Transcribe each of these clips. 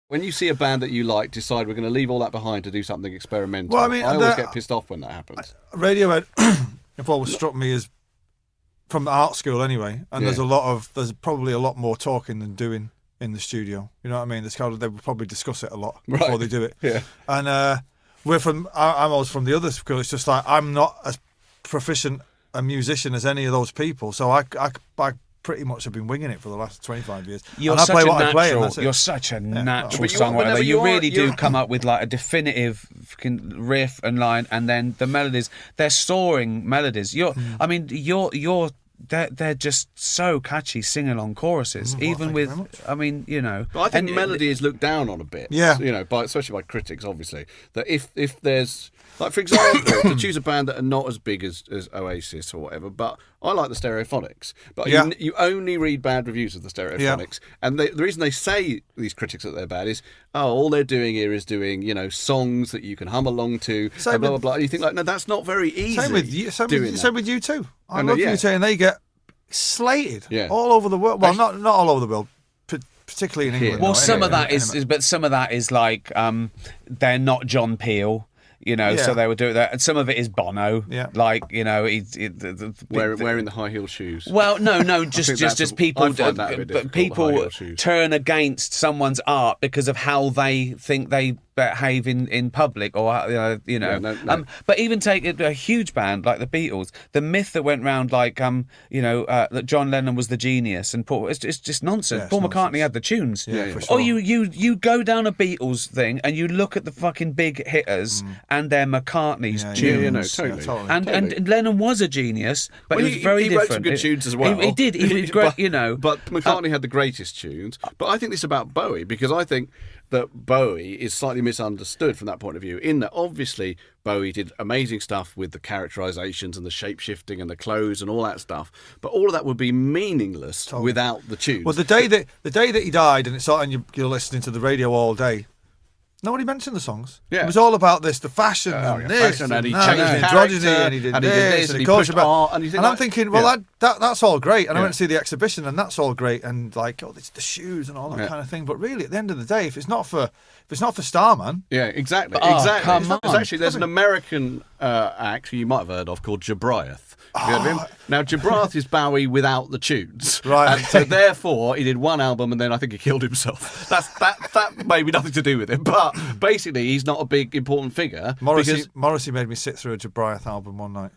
When you see a band that you like decide we're going to leave all that behind to do something experimental, Well, I mean, I always get pissed off when that happens. Radiohead have always struck me as, from the art school anyway, and there's probably a lot more talking than doing in the studio. You know what I mean? They would probably discuss it a lot before they do it. Yeah. And I'm always from the other school. It's just like I'm not as proficient a musician as any of those people, so I pretty much have been winging it for the last 25 years. You're and I such play a what I play, and natural. that's it. You're such a natural But songwriter. You really do you're- come up with like a definitive fucking riff and line, and then the melodies. They're soaring melodies. I mean, they're just so catchy sing-along choruses. Even with, I mean, you know. But I think melody is looked down on a bit. Yeah. You know, especially by critics, obviously. That if there's, like, for example, to choose a band that are not as big as Oasis or whatever, but I like the Stereophonics. But you only read bad reviews of the Stereophonics. Yeah. And the reason they say, these critics, that they're bad is, all they're doing here is doing, you know, songs that you can hum along to, and blah, blah, blah. And you think, like, no, that's not very easy. Same with you. Same with you too. I love you too, and they get slated all over the world. Well, not all over the world, particularly in England. Well, some of that is like they're not John Peel. You know, so they would do that. And some of it is Bono. Yeah. Like, you know, wearing the high heel shoes. Well, no, just people. People shoes. Turn against someone's art because of how they think they behave in public, or you know. Yeah, no. But even take a huge band like the Beatles, the myth that went round, like you know, that John Lennon was the genius and Paul. It's just nonsense. Paul McCartney had the tunes. For sure. Or you go down a Beatles thing and you look at the fucking big hitters and they're McCartney's tunes. Yeah, no, totally. And Lennon was a genius, but he was very different. He wrote some good tunes as well. He did. He was great, you know. But McCartney had the greatest tunes. But I think this about Bowie, because I think that Bowie is slightly misunderstood from that point of view, in that obviously Bowie did amazing stuff with the characterizations and the shape-shifting and the clothes and all that stuff, but all of that would be meaningless without the tunes. Well, the day that he died, and you're listening to the radio all day, nobody mentioned the songs. Yeah. It was all about the fashion and this, and he changed androgyny, and he did this, and he coached about. And I'm thinking, well, that's all great. And I went to see the exhibition, and that's all great, and like, it's the shoes and all that kind of thing. But really, at the end of the day, if it's not for Starman, exactly. Come on. Actually, there's an American act who you might have heard of called Gervais. You heard of him? Now, Gervais is Bowie without the tunes. Right. And so therefore, he did one album and then I think he killed himself. That maybe nothing to do with it. But basically, he's not a big, important figure. Morrissey made me sit through a Gervais album one night.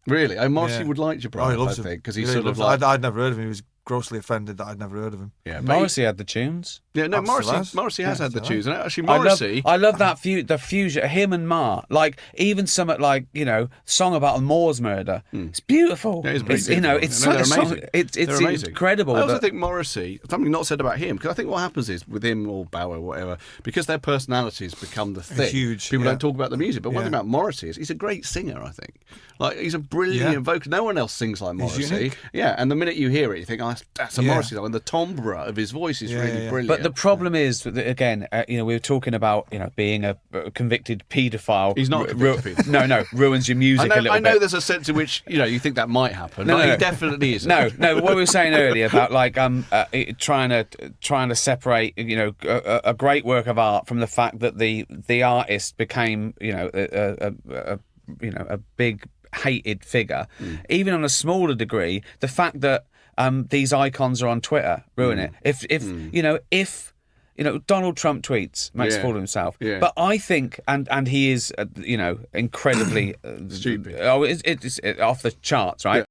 Really? Morrissey would like Gervais, he loves I think, him. because he's sort of like... I'd never heard of him. He was grossly offended that I'd never heard of him. Yeah, Morrissey had the tunes. Yeah, no, Morrissey has had the tunes. And actually, Morrissey... I love that the fusion, him and Ma. Like, even some, like, you know, song about a Moors murder. It's beautiful. Yeah, it's you know, it's such a song. It's amazing. Incredible. I also think Morrissey, something not said about him, because I think what happens is, with him or Bowie or whatever, because their personalities become the thing, huge, people don't talk about the music. But one thing about Morrissey is he's a great singer, I think. Like, he's a brilliant vocal. No one else sings like Morrissey. Yeah, and the minute you hear it, you think, that's a Morrissey song. And the timbre of his voice is really brilliant. But the problem is, that, again, you know, we were talking about, you know, being a convicted paedophile. He's not a convicted paedophile. No, ruins your music a little bit. I know there's a sense in which, you know, you think that might happen. No, he definitely isn't. No, what we were saying earlier about, like, trying to separate, you know, a great work of art from the fact that the artist became, you know, a big hated figure. Even on a smaller degree, the fact that these icons are on Twitter ruin it. If Donald Trump tweets, makes a fool of himself. Yeah. But I think, and he is, you know, incredibly stupid. It's off the charts, right?